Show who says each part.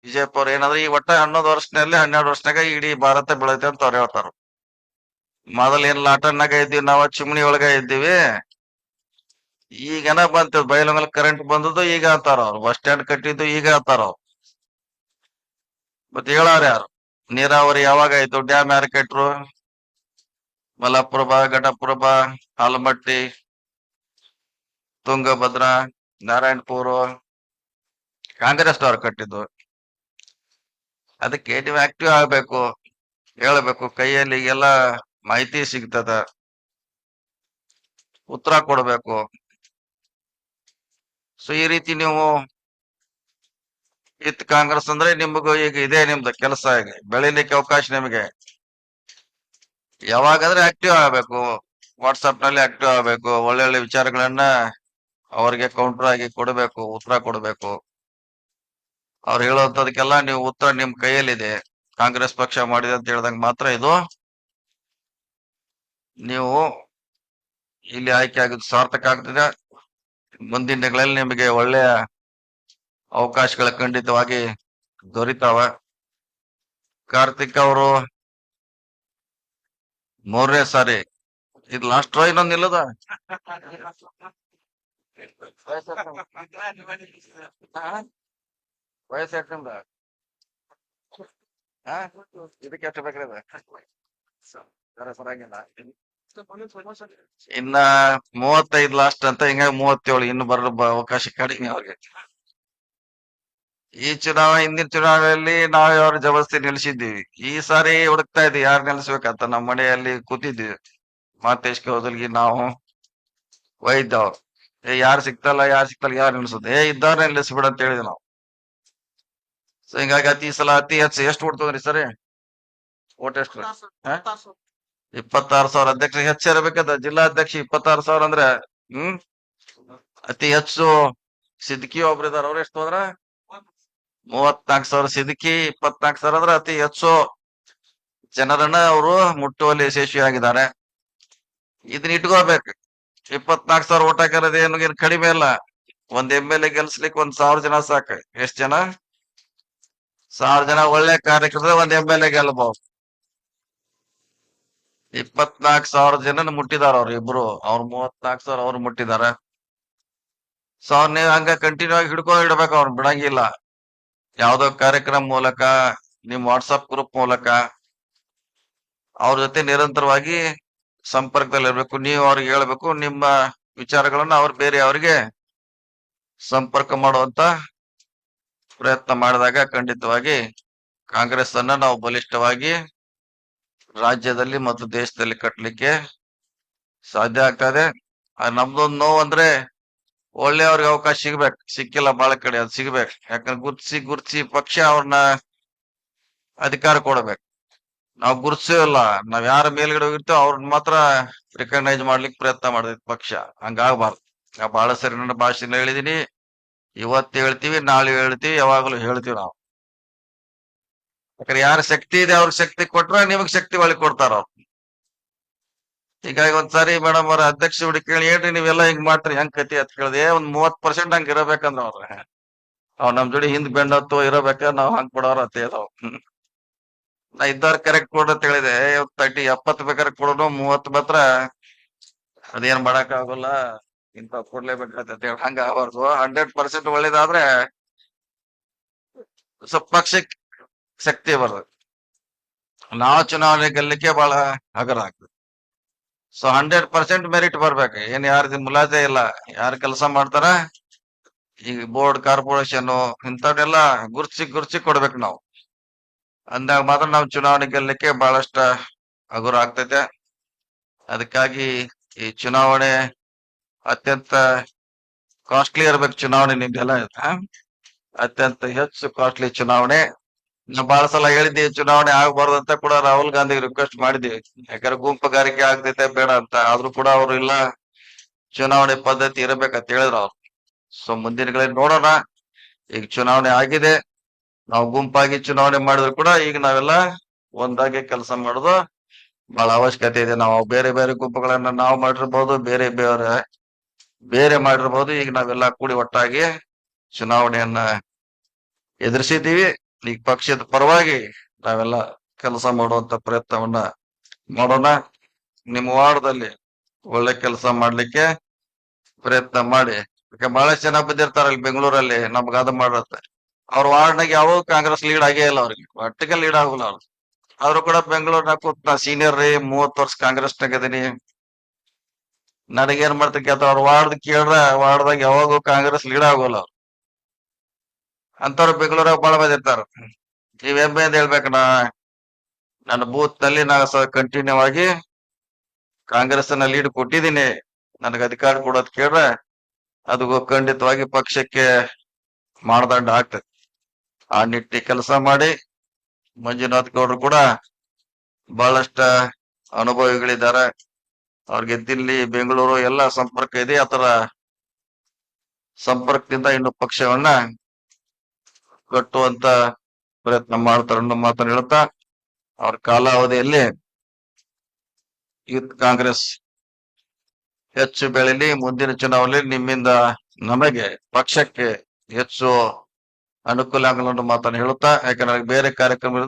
Speaker 1: BJP ಅವ್ರ ಏನಂದ್ರೆ ಈ ಒಟ್ಟ 11 ವರ್ಷನಲ್ಲಿ 12 ವರ್ಷನಾಗ ಇಡೀ ಭಾರತ ಬೆಳೈತೆ ಅಂತ ಅವ್ರು ಹೇಳ್ತಾರ. ಮೊದಲ್ ಏನ್ ಲಾಟನ್ನಾಗ ಇದ್ದೀವಿ ನಾವ, ಚಿಮಣಿ ಒಳಗ ಇದ್ದೀವಿ. ಈಗನ ಬಂತ ಬಯಲುಂಗಲ್ ಕರೆಂಟ್ ಬಂದದ್ದು ಈಗ ಅಂತಾರ ಅವ್ರು, ಬಸ್ ಸ್ಟ್ಯಾಂಡ್ ಕಟ್ಟಿದ್ದು ಈಗ ಅಂತಾರ ಅವ್ರು. ಮತ್ತೆ ಹೇಳಾರ ಯಾರು? ನೀರಾವರಿ ಯಾವಾಗ ಆಯ್ತು? ಡ್ಯಾಮ್ ಯಾರು ಕಟ್ರು? ಮಲಪ್ರಭಾ, ಘಟಪ್ರಭಾ, ಆಲಮಟ್ಟಿ, ತುಂಗಭದ್ರಾ, ನಾರಾಯಣಪುರ ಕಾಂಗ್ರೆಸ್ ಅವ್ರು ಕಟ್ಟಿದ್ದು. ಅದಕ್ಕೆ ನೀವು ಆಕ್ಟಿವ್ ಆಗ್ಬೇಕು, ಹೇಳ್ಬೇಕು, ಕೈಯಲ್ಲಿ ಎಲ್ಲ ಮಾಹಿತಿ ಸಿಗ್ತದ, ಉತ್ತರ ಕೊಡ್ಬೇಕು. ಸೊ ಈ ರೀತಿ ನೀವು ಇತ್ ಕಾಂಗ್ರೆಸ್ ಅಂದ್ರೆ ನಿಮಗೂ ಈಗ ಇದೇ ನಿಮ್ದು ಕೆಲಸ, ಈಗ ಬೆಳಿಲಿಕ್ಕೆ ಅವಕಾಶ ನಿಮಗೆ. ಯಾವಾಗಂದ್ರೆ ಆಕ್ಟಿವ್ ಆಗ್ಬೇಕು, ವಾಟ್ಸಪ್ ನಲ್ಲಿ ಆಕ್ಟಿವ್ ಆಗ್ಬೇಕು, ಒಳ್ಳೊಳ್ಳೆ ವಿಚಾರಗಳನ್ನ ಅವ್ರಿಗೆ ಕೌಂಟರ್ ಆಗಿ ಕೊಡಬೇಕು, ಉತ್ತರ ಕೊಡಬೇಕು. ಅವ್ರು ಹೇಳುವಂತದಕ್ಕೆಲ್ಲ ನೀವು ಉತ್ತರ ನಿಮ್ ಕೈಯಲ್ಲಿದೆ. ಕಾಂಗ್ರೆಸ್ ಪಕ್ಷ ಮಾಡಿದೆ ಅಂತ ಹೇಳ್ದಂಗ ಮಾತ್ರ ಇದು ನೀವು ಇಲ್ಲಿ ಆಯ್ಕೆ ಆಗಿದ್ದು ಸಾರ್ಥಕ ಆಗ್ತದೆ. ಮುಂದಿನ ದಿನಗಳಲ್ಲಿ ನಿಮಗೆ ಒಳ್ಳೆಯ ಅವಕಾಶಗಳ ಖಂಡಿತವಾಗಿ ದೊರೀತಾವ. ಕಾರ್ತಿಕ್ ಅವರು 3ನೇ ಸಾರಿ, ಇದು ಲಾಸ್ಟ್ ರೋ ಇನ್ನೊಂದು ಇಲ್ಲದ ವಯಸ್ಸು ಎಷ್ಟು ನಿಮ್ದ? ಇದಕ್ಕೆ ಎಷ್ಟು ಬೇಕ್ರಿ? ಸರಾಗಿಲ್ಲ. ಇನ್ನ 35 ಲಾಸ್ಟ್ ಅಂತ, ಹಿಂಗ 37, ಇನ್ನು ಬರೋ ಅವಕಾಶ ಕಡಿಮೆ ಅವ್ರಿಗೆ. ಈ ಚುನಾವಣೆ, ಹಿಂದಿನ ಚುನಾವಣೆಯಲ್ಲಿ ನಾವು ಅವ್ರ ಜಬರ್ದಸ್ತಿ ನಿಲ್ಸಿದ್ದೀವಿ. ಈ ಸಾರಿ ಹುಡುಕ್ತಾ ಇದ್ವಿ ಯಾರು ನಿಲ್ಸ್ಬೇಕಂತ. ನಮ್ಮ ಮನೆಯಲ್ಲಿ ಕೂತಿದ್ವಿ, ಮಾತೇಶ್ ಕೌದಲ್ಗಿ, ನಾವು ವೈದ್ಯ ಅವ್ರು. ಯಾರು ಸಿಗ್ತಲ್ಲ ಯಾರು ನಿಲ್ಸುದು, ಇದ್ದವ್ರನ್ನ ನಿಲ್ಲಿಸ್ಬಿಡ ಅಂತ ಹೇಳಿದ್ವಿ ನಾವು. ಸೊ ಹಿಂಗಾಗಿ ಅತಿ ಸಲ ಅತಿ ಹೆಚ್ಚು ಎಷ್ಟು ಕೊಡ್ತದ್ರಿ ಸರಿ? ಓಟ್ ಎಷ್ಟು? 26,000. ಅಧ್ಯಕ್ಷ ಹೆಚ್ಚು ಇರಬೇಕದ. ಜಿಲ್ಲಾ ಅಧ್ಯಕ್ಷ 26,000 ಅಂದ್ರೆ ಅತಿ ಹೆಚ್ಚು ಸಿದ್ಕಿ ಒಬ್ರು ಇದಾರ. ಅವ್ರು ಎಷ್ಟು ಅಂದ್ರ 34,000 ಸಿದ್ಕಿ, 24,000 ಅಂದ್ರೆ ಅತಿ ಹೆಚ್ಚು ಜನರನ್ನ ಅವರು ಮುಟ್ಟುವಲ್ಲಿ ಯಶಸ್ವಿಯಾಗಿದ್ದಾರೆ. ಇದನ್ನ ಇಟ್ಕೋಬೇಕು. 24,000 ಓಟ್ ಹಾಕಿರೋದು ಏನು ಕಡಿಮೆ ಇಲ್ಲ. ಒಂದ್ MLA ಗೆಲ್ಸ್ಲಿಕ್ಕೆ 1,000 ಜನ ಸಾಕು. ಎಷ್ಟ್ ಜನ? 1,000 ಜನ ಒಳ್ಳೆ ಕಾರ್ಯಕರ್ತರ ಒಂದ್ MLA ಗೆಲ್ಬಹುದು. 24,000 ಜನನ ಮುಟ್ಟಿದಾರ ಅವ್ರು ಇಬ್ರು. ಅವ್ರು 34,000 ಅವ್ರು ಮುಟ್ಟಿದಾರ. ಸೊ ಅವ್ರ ನೀವು ಹಂಗ ಕಂಟಿನ್ಯೂ ಆಗಿ ಹಿಡ್ಕೊಂಡು ಇಡ್ಬೇಕು, ಅವ್ರು ಬಿಡಂಗಿಲ್ಲ. ಯಾವ್ದೋ ಕಾರ್ಯಕ್ರಮ ಮೂಲಕ, ನಿಮ್ ವಾಟ್ಸಪ್ ಗ್ರೂಪ್ ಮೂಲಕ ಅವ್ರ ಜೊತೆ ನಿರಂತರವಾಗಿ ಸಂಪರ್ಕದಲ್ಲಿ ಇರ್ಬೇಕು. ನೀವು ಅವ್ರಿಗೆ ಹೇಳ್ಬೇಕು ನಿಮ್ಮ ವಿಚಾರಗಳನ್ನ, ಅವ್ರು ಬೇರೆ ಅವರಿಗೆ ಸಂಪರ್ಕ ಮಾಡುವಂತ ಪ್ರಯತ್ನ ಮಾಡಿದಾಗ ಖಂಡಿತವಾಗಿ ಕಾಂಗ್ರೆಸ್ ಅನ್ನ ನಾವು ಬಲಿಷ್ಠವಾಗಿ ರಾಜ್ಯದಲ್ಲಿ ಮತ್ತು ದೇಶದಲ್ಲಿ ಕಟ್ಟಲಿಕ್ಕೆ ಸಾಧ್ಯ ಆಗ್ತದೆ. ನಮ್ದೊಂದು ನೋವು ಅಂದ್ರೆ ಒಳ್ಳೆಯವ್ರಿಗೆ ಅವಕಾಶ ಸಿಗ್ಬೇಕು, ಸಿಕ್ಕಿಲ್ಲ ಬಾಳ ಕಡೆ, ಅದು ಸಿಗ್ಬೇಕು. ಯಾಕಂದ್ರೆ ಗುರ್ತಿಸಿ ಪಕ್ಷ ಅವ್ರನ್ನ ಅಧಿಕಾರ ಕೊಡ್ಬೇಕು. ನಾವು ಗುರ್ತಿಸಿಲ್ಲ, ನಾವ್ ಯಾರ ಮೇಲ್ಗಡೆ ಹೋಗಿರ್ತೇವೆ ಅವ್ರನ್ನ ಮಾತ್ರ ರಿಕಗ್ನೈಸ್ ಮಾಡ್ಲಿಕ್ಕೆ ಪ್ರಯತ್ನ ಮಾಡಿದ್ ಪಕ್ಷ. ಹಂಗಾಗ್ಬಾರ್ದು. ನಾ ಬಹಳ ಸರಿ ನನ್ನ ಭಾಷೆನ ಹೇಳಿದೀನಿ, ಇವತ್ತು ಹೇಳ್ತೀವಿ, ನಾಳೆ ಹೇಳ್ತೀವಿ, ಯಾವಾಗಲೂ ಹೇಳ್ತೀವಿ ನಾವು. ಯಾಕಂದ್ರೆ ಯಾರ ಶಕ್ತಿ ಇದೆ ಅವ್ರಿಗೆ ಶಕ್ತಿ ಕೊಟ್ರೆ ನಿಮಗ್ ಶಕ್ತಿ ಒಳಗೆ ಕೊಡ್ತಾರ ಅವ್ರು. ಹೀಗಾಗಿ ಒಂದ್ಸಾರಿ ಮೇಡಮ್ ಅವ್ರ ಅಧ್ಯಕ್ಷ ಹುಡುಗಿ ಕೇಳಿ, ಏನ್ರಿ ನೀವೆಲ್ಲ ಹಿಂಗ್ ಮಾಡ್ತೀರಿ, ಹೆಂಗ್ ಕತಿ ಅಂತ ಕೇಳಿದೆ. ಒಂದ್ 30% ಹಂಗ ಇರಬೇಕಂದ್ರ ಅವ್ರ ನಮ್ ಜೋಡಿ ಹಿಂದ್ ಬೆಂಡತ್ತು ಇರಬೇಕ, ನಾವ್ ಹಂಗ್ ಕೊಡೋರ ಅಂತ ಹೇಳವ್. ನಾ ಇದ್ದಾರ ಕರೆಕ್ಟ್ ಕೊಡ ಅಂತ ಹೇಳಿದೆ. 70 ಬೇಕಾದ್ರೆ ಕೊಡೋನು, 30 ಮಾತ್ರ ಅದೇನ್ ಮಾಡಕ್ ಆಗೋಲ್ಲ, ಇಂತ ಕೊಡ್ಲೇಬೇಕಂತ ಹೇಳಿ ಹಂಗ ಆಗಬಾರ್ದು. 100% ಒಳ್ಳೇದಾದ್ರೆ ಸ್ವಲ್ಪ ಪಕ್ಷಕ್ಕೆ ಶಕ್ತಿ ಬರ್ತದೆ. ನಾವು ಚುನಾವಣೆ ಗೆಲ್ಲಕ್ಕೆ ಬಹಳ ಹಗರ ಆಗ್ತದೆ. ಸೊ 100% ಮೆರಿಟ್ ಬರ್ಬೇಕು. ಏನ್ ಯಾರ್ದು ಮುಲಾಜೆ ಇಲ್ಲ, ಯಾರು ಕೆಲಸ ಮಾಡ್ತಾರ, ಈಗ ಬೋರ್ಡ್, ಕಾರ್ಪೊರೇಷನ್ ಇಂಥವ್ನೆಲ್ಲ ಗುರ್ಸಿ ಕೊಡ್ಬೇಕು ನಾವು. ಅಂದಾಗ ಮಾತ್ರ ನಾವು ಚುನಾವಣೆ ಗೆಲ್ಲಕ್ಕೆ ಬಹಳಷ್ಟ ಹಗುರ ಆಗ್ತೈತೆ. ಅದಕ್ಕಾಗಿ ಈ ಚುನಾವಣೆ ಅತ್ಯಂತ ಕಾಸ್ಟ್ಲಿ ಇರ್ಬೇಕು. ಚುನಾವಣೆ ನಿಮ್ಗೆಲ್ಲ ಅತ್ಯಂತ ಹೆಚ್ಚು ಕಾಸ್ಟ್ಲಿ ಚುನಾವಣೆ. ನಾವು ಬಹಳ ಸಲ ಹೇಳಿದ್ದೀವಿ ಚುನಾವಣೆ ಆಗ್ಬಾರ್ದು ಅಂತ ಕೂಡ ರಾಹುಲ್ ಗಾಂಧಿಗೆ ರಿಕ್ವೆಸ್ಟ್ ಮಾಡಿದ್ವಿ. ಯಾಕಂದ್ರೆ ಗುಂಪುಗಾರಿಕೆ ಆಗ್ತೈತೆ ಬೇಡ ಅಂತ. ಆದ್ರೂ ಕೂಡ ಅವ್ರು ಇಲ್ಲ, ಚುನಾವಣೆ ಪದ್ಧತಿ ಇರಬೇಕಂತ ಹೇಳಿದ್ರು ಅವ್ರು. ಸೊ ಮುಂದಿನ ದಿನಗಳಲ್ಲಿ ನೋಡೋಣ. ಈಗ ಚುನಾವಣೆ ಆಗಿದೆ, ನಾವು ಗುಂಪಾಗಿ ಚುನಾವಣೆ ಮಾಡಿದ್ರು ಕೂಡ ಈಗ ನಾವೆಲ್ಲ ಒಂದಾಗಿ ಕೆಲಸ ಮಾಡೋದು ಬಹಳ ಅವಶ್ಯಕತೆ ಇದೆ. ನಾವು ಬೇರೆ ಬೇರೆ ಗುಂಪುಗಳನ್ನ ನಾವು ಮಾಡಿರ್ಬೋದು, ಬೇರೆ ಮಾಡಿರ್ಬೋದು. ಈಗ ನಾವೆಲ್ಲ ಕೂಡಿ ಒಟ್ಟಾಗಿ ಚುನಾವಣೆಯನ್ನ ಎದುರಿಸಿದ್ದೀವಿ. ಈ ಪಕ್ಷದ ಪರವಾಗಿ ನಾವೆಲ್ಲ ಕೆಲಸ ಮಾಡುವಂತ ಪ್ರಯತ್ನವನ್ನ ಮಾಡೋಣ. ನಿಮ್ಮ ವಾರ್ಡ್ದಲ್ಲಿ ಒಳ್ಳೆ ಕೆಲಸ ಮಾಡ್ಲಿಕ್ಕೆ ಪ್ರಯತ್ನ ಮಾಡಿ. ಈಗ ಬಹಳಷ್ಟು ಜನ ಬಂದಿರ್ತಾರಲ್ಲಿ ಬೆಂಗಳೂರಲ್ಲಿ ನಮ್ಗೆ ಅದು ಮಾಡತ್ತೆ. ಅವ್ರ ವಾರ್ಡ್ನಾಗ ಯಾವ ಕಾಂಗ್ರೆಸ್ ಲೀಡ್ ಆಗೇ ಇಲ್ಲ ಅವ್ರಿಗೆ, ಒಟ್ಟಿಗೆ ಲೀಡ್ ಆಗುಲ್ಲ ಅವ್ರು. ಆದ್ರೂ ಕೂಡ ಬೆಂಗಳೂರಿನಾಗ ಕೂತ್ ನಾ ಸೀನಿಯರ್ ರೀ, 30 ವರ್ಷ ಕಾಂಗ್ರೆಸ್ನಾಗ ಅದೀನಿ, ನನಗೇನ್ ಮಾಡ್ತಕ್ಕೆ ಅವ್ರ ವಾರ್ಡ್ ಕೇಳ್ರ ವಾರ್ಡ್ದಾಗ ಯಾವಾಗೂ ಕಾಂಗ್ರೆಸ್ ಲೀಡ್ ಆಗೋಲ್ಲ ಅವ್ರು. ಅಂತವ್ರು ಬೆಂಗಳೂರಾಗ ಬಹಳ ಮಂದಿ ಇರ್ತಾರ. ನೀವ್ ಹೆಮ್ಮೆ ಅಂತ ಹೇಳ್ಬೇಕ, ನನ್ನ ಬೂತ್ ನಲ್ಲಿ ನಾ ಕಂಟಿನ್ಯೂ ಆಗಿ ಕಾಂಗ್ರೆಸ್ ನ ಲೀಡ್ ಕೊಟ್ಟಿದ್ದೀನಿ, ನನಗೆ ಅಧಿಕಾರ ಕೊಡೋದ್ ಕೇಳ್ರೆ ಅದು ಖಂಡಿತವಾಗಿ ಪಕ್ಷಕ್ಕೆ ಮಾನದಂಡ ಆಗ್ತದೆ. ಆ ನಿಟ್ಟಿ ಕೆಲಸ ಮಾಡಿ. ಮಂಜುನಾಥ್ ಗೌಡ್ರು ಕೂಡ ಬಹಳಷ್ಟ ಅನುಭವಿಗಳಿದ್ದಾರೆ. ಅವ್ರಿಗೆ ದಿಲ್ಲಿ, ಬೆಂಗಳೂರು ಎಲ್ಲ ಸಂಪರ್ಕ ಇದೆ. ಆತರ ಸಂಪರ್ಕದಿಂದ ಇನ್ನು ಪಕ್ಷವನ್ನ ಕಟ್ಟುವಂತ ಪ್ರಯತ್ನ ಮಾಡ್ತಾರೆ ಅನ್ನೋ ಮಾತನ್ನು ಹೇಳ್ತಾ, ಅವ್ರ ಕಾಲಾವಧಿಯಲ್ಲಿ ಯೂತ್ ಕಾಂಗ್ರೆಸ್ ಹೆಚ್ಚು ಬೆಳೀಲಿ. ಮುಂದಿನ ಚುನಾವಣೆಯಲ್ಲಿ ನಿಮ್ಮಿಂದ ನಮಗೆ ಪಕ್ಷಕ್ಕೆ ಹೆಚ್ಚು ಅನುಕೂಲ ಆಗಲ್ಲ ಅನ್ನೋ ಮಾತನ್ನು ಹೇಳುತ್ತಾ, ಯಾಕಂದ್ರೆ ಬೇರೆ ಕಾರ್ಯಕ್ರಮ